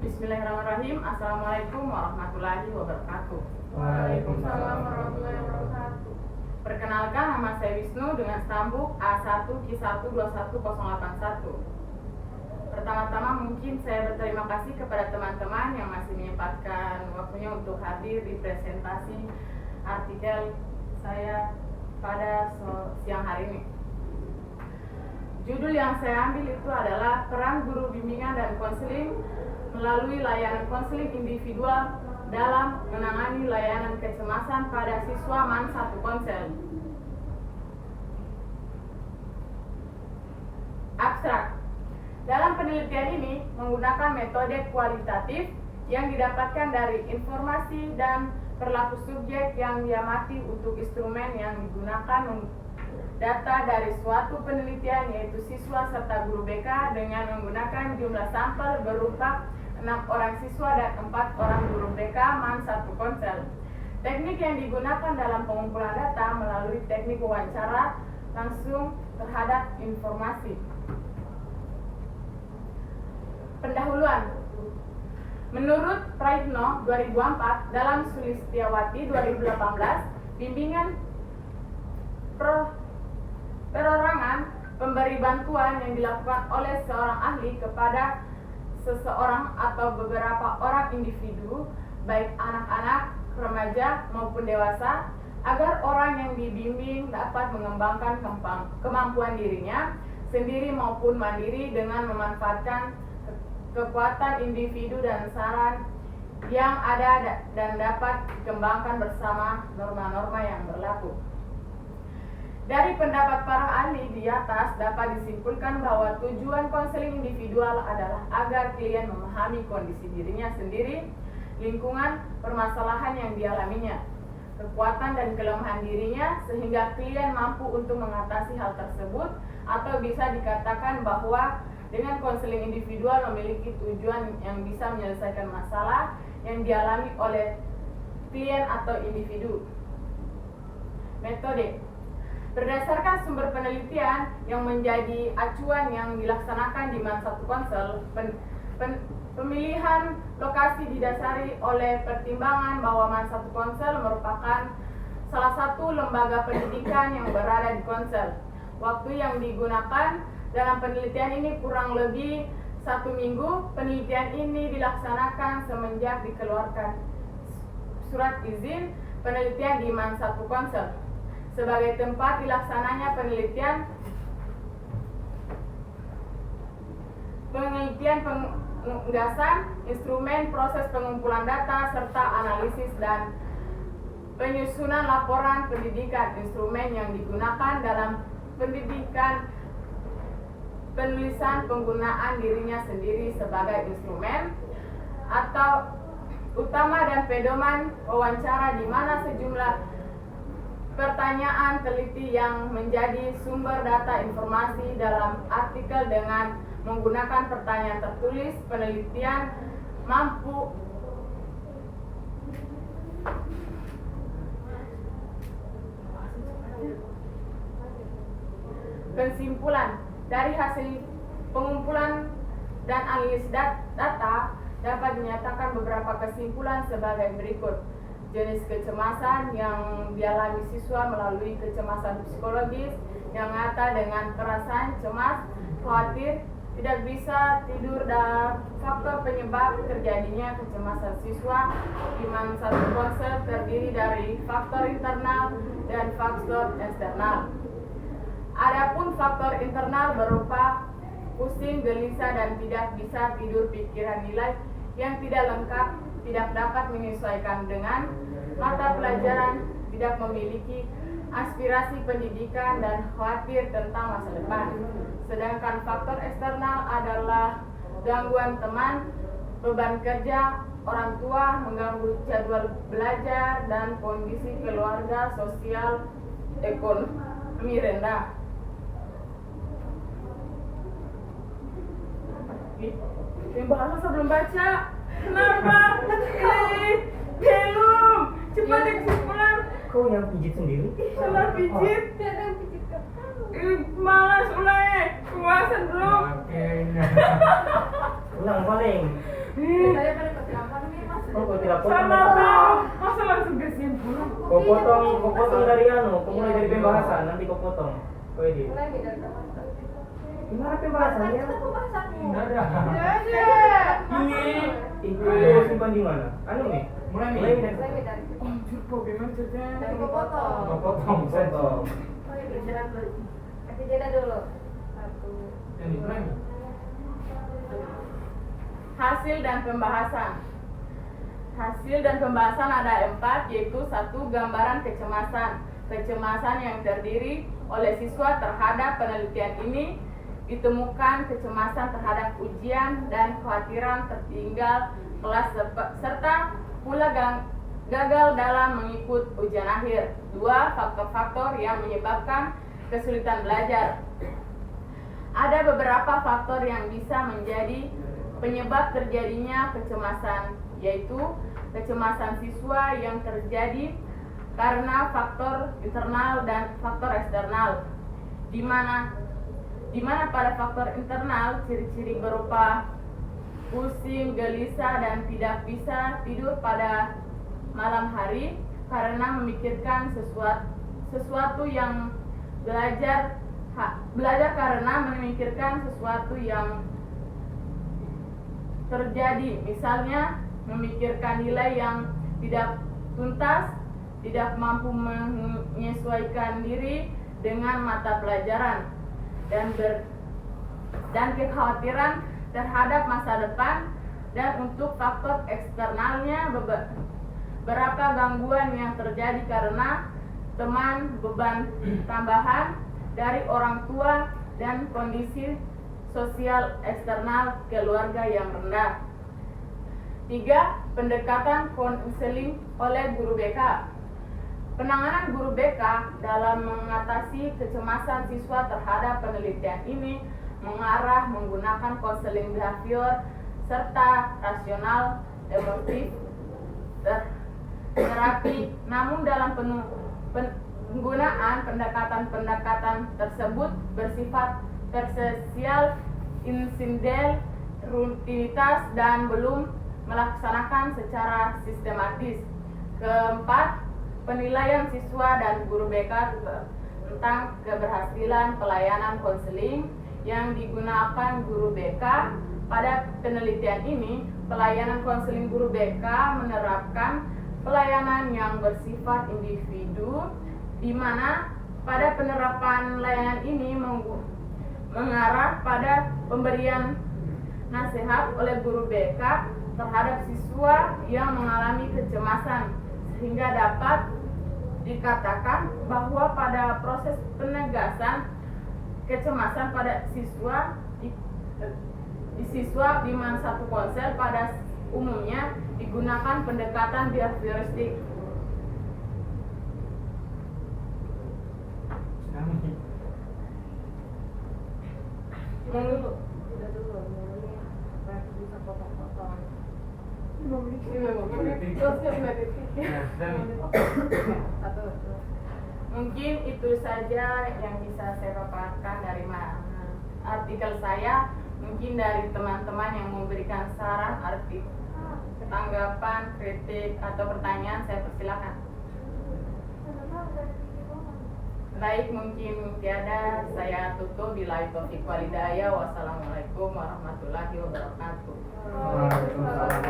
Bismillahirrahmanirrahim. Assalamualaikum warahmatullahi wabarakatuh. Waalaikumsalam warahmatullahi wabarakatuh. Perkenalkan, nama saya Wisnu dengan stambuk A1Q1211081. Pertama-tama mungkin saya berterima kasih kepada teman-teman yang masih menyempatkan waktunya untuk hadir di presentasi artikel saya pada siang hari ini. Judul yang saya ambil itu adalah peran guru bimbingan dan konseling melalui layanan konseling individual dalam menangani layanan kecemasan pada siswa MAN 1 Konsel. Abstrak. Dalam penelitian ini menggunakan metode kualitatif yang didapatkan dari informasi dan perilaku subjek yang diamati untuk instrumen yang digunakan data dari suatu penelitian, yaitu siswa serta guru BK dengan menggunakan jumlah sampel berupa 6 orang siswa dan 4 orang guru BK MAN 1 Konsel. Teknik yang digunakan dalam pengumpulan data melalui teknik wawancara langsung terhadap informasi. Pendahuluan. Menurut Praitno 2004 dalam Sulistiawati 2018, bimbingan perorangan pemberi bantuan yang dilakukan oleh seorang ahli kepada seseorang atau beberapa orang individu, baik anak-anak, remaja maupun dewasa, agar orang yang dibimbing dapat mengembangkan kemampuan dirinya sendiri maupun mandiri dengan memanfaatkan kekuatan individu dan saran yang ada dan dapat dikembangkan bersama norma-norma yang berlaku. Dari pendapat para ahli di atas dapat disimpulkan bahwa tujuan konseling individual adalah agar klien memahami kondisi dirinya sendiri, lingkungan, permasalahan yang dialaminya, kekuatan dan kelemahan dirinya, sehingga klien mampu untuk mengatasi hal tersebut, atau bisa dikatakan bahwa dengan konseling individual memiliki tujuan yang bisa menyelesaikan masalah yang dialami oleh klien atau individu. Metode. Berdasarkan sumber penelitian yang menjadi acuan yang dilaksanakan di MAN 1 Konsel, pemilihan lokasi didasari oleh pertimbangan bahwa MAN 1 Konsel merupakan salah satu lembaga pendidikan yang berada di Konsel. Waktu yang digunakan dalam penelitian ini kurang lebih 1 minggu. Penelitian ini dilaksanakan semenjak dikeluarkan surat izin penelitian di MAN 1 Konsel sebagai tempat dilaksananya penelitian penggasan instrumen, proses pengumpulan data, serta analisis dan penyusunan laporan pendidikan. Instrumen yang digunakan dalam pendidikan, penulisan penggunaan dirinya sendiri sebagai instrumen atau utama dan pedoman wawancara, di mana sejumlah pertanyaan teliti yang menjadi sumber data informasi dalam artikel dengan menggunakan pertanyaan tertulis. Penelitian mampu kesimpulan dari hasil pengumpulan dan analisis data dapat dinyatakan beberapa kesimpulan sebagai berikut. Jenis kecemasan yang dialami siswa melalui kecemasan psikologis yang nyata dengan perasaan cemas, khawatir, tidak bisa tidur, dan faktor penyebab terjadinya kecemasan siswa di MAN 1 Konsel terdiri dari faktor internal dan faktor eksternal. Adapun faktor internal berupa pusing, gelisah, dan tidak bisa tidur, pikiran nilai yang tidak lengkap, tidak dapat menyesuaikan dengan mata pelajaran, tidak memiliki aspirasi pendidikan, dan khawatir tentang masa depan. Sedangkan faktor eksternal adalah gangguan teman, beban kerja, orang tua, mengganggu jadwal belajar, dan kondisi keluarga, sosial, ekonomi rendah. Yang bahasa sebelum baca. Kenapa? Belum. Cepat deh kesimpulan. Kau yang pijit sendiri? Salah pijit. Tidak ada pijit kamu. Malas ulai. Puasa belum. Ulang paling. kau potong dari kau mulai dari pembahasan, nanti kau potong. Kau edit. Mulai dari pembahasan. Gimana pembahasannya? Kita pembahasannya. Nggak ada. Nggak ada. Itu simpan di mana? nih. Mulai nih. Mulai dari. Anjir, kok gimana ceritanya? Dari kau potong. Kau potong. Potong. Oh iya, berjalan dulu. Kasih jeda dulu. 1. Ini mulai nih. Hasil dan pembahasan. Hasil dan pembahasan ada 4, yaitu 1. Gambaran kecemasan. Kecemasan yang terdiri oleh siswa terhadap penelitian ini, ditemukan kecemasan terhadap ujian dan kekhawatiran tertinggal kelas serta pula gagal dalam mengikut ujian akhir. 2. Faktor-faktor yang menyebabkan kesulitan belajar. Ada beberapa faktor yang bisa menjadi penyebab terjadinya kecemasan, yaitu kecemasan siswa yang terjadi karena faktor internal dan faktor eksternal, di mana pada faktor internal ciri-ciri berupa pusing, gelisah, dan tidak bisa tidur pada malam hari karena memikirkan sesuatu yang belajar karena memikirkan sesuatu yang terjadi, misalnya memikirkan nilai yang tidak tuntas, tidak mampu menyesuaikan diri dengan mata pelajaran, dan kekhawatiran terhadap masa depan. Dan untuk faktor eksternalnya, beberapa gangguan yang terjadi karena teman, beban tambahan dari orang tua, dan kondisi sosial eksternal keluarga yang rendah. 3. Pendekatan konseling oleh guru BK. Penanganan guru BK dalam mengatasi kecemasan siswa terhadap penelitian ini mengarah menggunakan konseling behavior serta rasional emotif terapi. Namun dalam penggunaan pendekatan tersebut bersifat tersial, insiden, rutinitas, dan belum melaksanakan secara sistematis. 4. Penilaian siswa dan guru BK tentang keberhasilan pelayanan konseling yang digunakan guru BK pada penelitian ini. Pelayanan konseling guru BK menerapkan pelayanan yang bersifat individu, di mana pada penerapan layanan ini mengarah pada pemberian nasihat oleh guru BK terhadap siswa yang mengalami kecemasan, sehingga dapat dikatakan bahwa pada proses penegasan kecemasan pada siswa di mana satu konsel pada umumnya digunakan pendekatan behavioristik. Dulu. Baru bisa potong-potong. Mungkin itu saja yang bisa saya paparkan dari artikel saya. Mungkin dari teman-teman yang memberikan saran, tanggapan, kritik, atau pertanyaan, saya persilakan. Baik, mungkin tiada, saya tutup. Billahi taufiq wal hidayah. Wassalamualaikum warahmatullahi wabarakatuh. Waalaikumsalam.